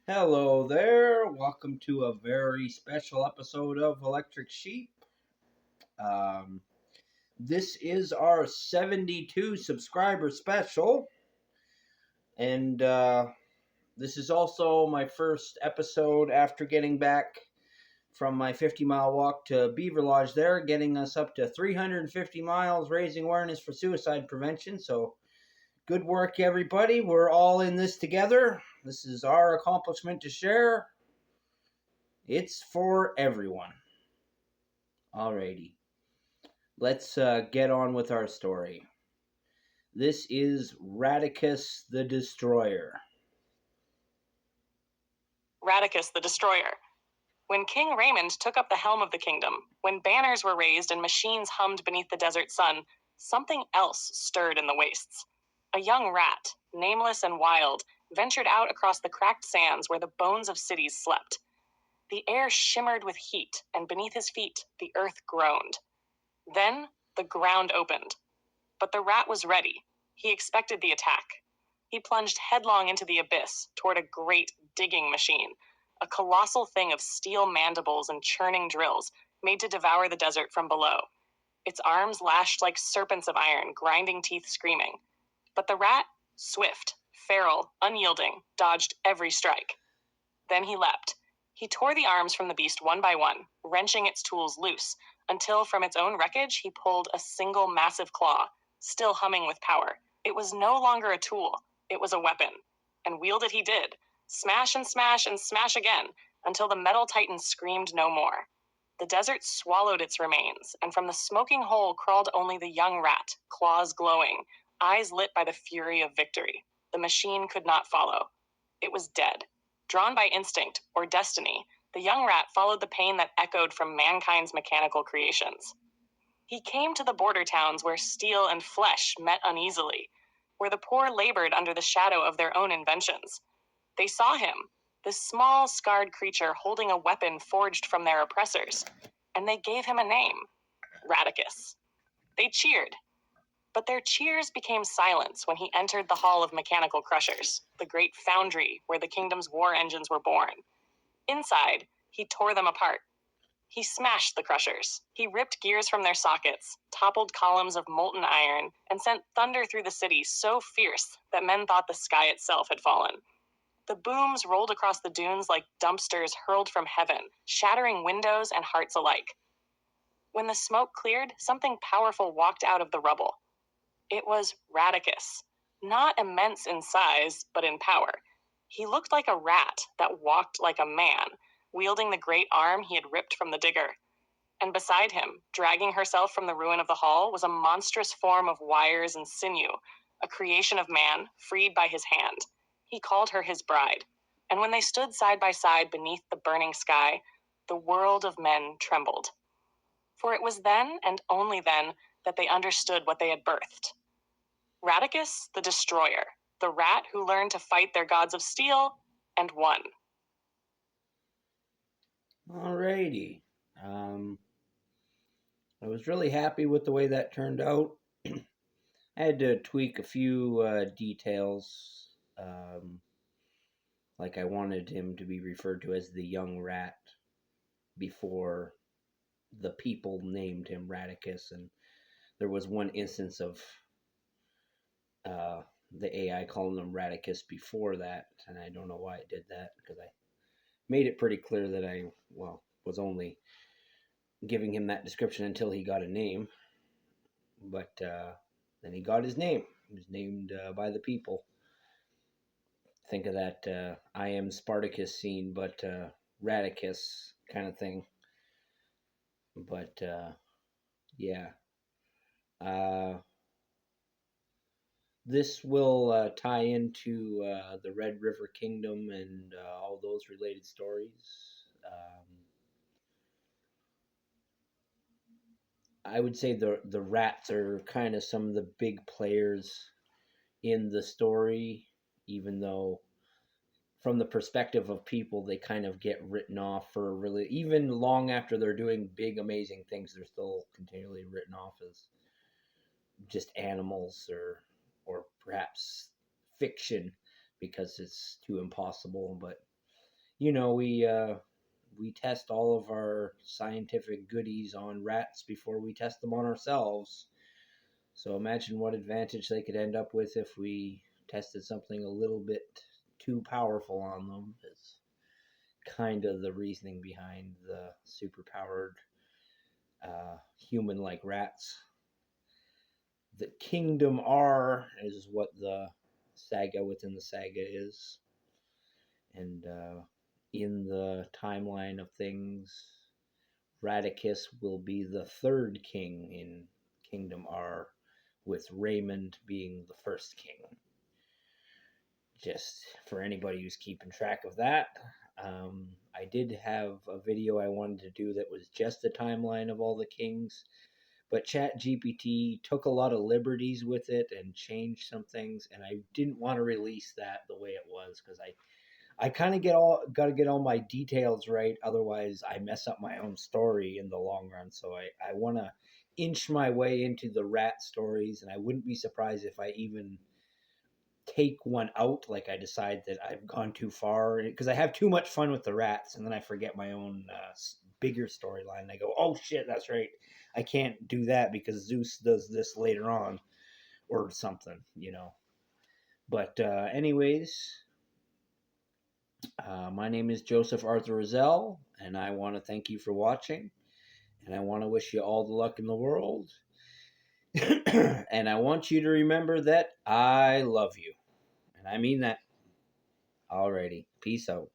Hello there. Welcome to a very special episode of Electric Sheep. Um, this is our 72 subscriber special, and this is also my first episode after getting back from my 50-mile walk to Beaver Lodge there, getting us up to 350 miles, raising awareness for suicide prevention. So, good work, everybody. We're all in this together. This is our accomplishment to share. It's for everyone. Alrighty. Let's get on with our story. This is Ratticus the Destroyer. Ratticus the Destroyer. When King Raymond took up the helm of the kingdom, when banners were raised and machines hummed beneath the desert sun, something else stirred in the wastes. A young rat, nameless and wild, ventured out across the cracked sands where the bones of cities slept. The air shimmered with heat, and beneath his feet, the earth groaned. Then, the ground opened. But the rat was ready. He expected the attack. He plunged headlong into the abyss toward a great digging machine, a colossal thing of steel mandibles and churning drills made to devour the desert from below. Its arms lashed like serpents of iron, grinding teeth screaming. But the rat, swift, feral, unyielding, dodged every strike. Then he leapt. He tore the arms from the beast one by one, wrenching its tools loose, until from its own wreckage he pulled a single massive claw, still humming with power. It was no longer a tool, it was a weapon. And wield it he did, smash and smash again, until the metal titan screamed no more. The desert swallowed its remains, and from the smoking hole crawled only the young rat, claws glowing, eyes lit by the fury of victory. The machine could not follow. It was dead. Drawn by instinct, or destiny, the young rat followed the pain that echoed from mankind's mechanical creations. He came to the border towns where steel and flesh met uneasily, where the poor labored under the shadow of their own inventions. They saw him, this small, scarred creature holding a weapon forged from their oppressors, and they gave him a name, Ratticus. They cheered. But their cheers became silence when he entered the Hall of Mechanical Crushers, the great foundry where the kingdom's war engines were born. Inside, he tore them apart. He smashed the crushers. He ripped gears from their sockets, toppled columns of molten iron, and sent thunder through the city so fierce that men thought the sky itself had fallen. The booms rolled across the dunes like dumpsters hurled from heaven, shattering windows and hearts alike. When the smoke cleared, something powerful walked out of the rubble. It was Ratticus, not immense in size, but in power. He looked like a rat that walked like a man, wielding the great arm he had ripped from the digger. And beside him, dragging herself from the ruin of the hall, was a monstrous form of wires and sinew, a creation of man, freed by his hand. He called her his bride. And when they stood side by side beneath the burning sky, the world of men trembled. For it was then, and only then, that they understood what they had birthed. Ratticus the Destroyer, the rat who learned to fight their gods of steel and won. Alrighty. I was really happy with the way that turned out. I had to tweak a few details. Like I wanted him to be referred to as the young rat before the people named him Ratticus, and there was one instance of the AI calling him Ratticus before that, and I don't know why it did that, because I made it pretty clear that I was only giving him that description until he got a name. But then he got his name. He was named by the people. Think of that I Am Spartacus scene, but Ratticus kind of thing. But yeah. This will tie into the Red River Kingdom and all those related stories. I would say the rats are kind of some of the big players in the story, even though from the perspective of people, they kind of get written off for really, even long after they're doing big, amazing things, they're still continually written off as just animals or perhaps fiction because it's too impossible. But we test all of our scientific goodies on rats before we test them on ourselves. So imagine what advantage they could end up with if we tested something a little bit too powerful on them. It's kind of the reasoning behind the superpowered human-like rats. The Kingdom R is what the saga within the saga is. And in the timeline of things, Ratticus will be the third king in Kingdom R, with Raymond being the first king. Just for anybody who's keeping track of that. I did have a video I wanted to do that was just the timeline of all the kings, but ChatGPT took a lot of liberties with it and changed some things, and I didn't want to release that the way it was because I kind of got to get all my details right, otherwise I mess up my own story in the long run. So I want to inch my way into the rat stories, and I wouldn't be surprised if I even take one out, like I decide that I've gone too far, because I have too much fun with the rats, and then I forget my own bigger storyline. I go, oh shit, that's right, I can't do that because Zeus does this later on or something, But anyways, my name is Joseph Arthur Roszell, and I want to thank you for watching, and I want to wish you all the luck in the world. And I want you to remember that I love you. And I mean that. Alrighty. Peace out.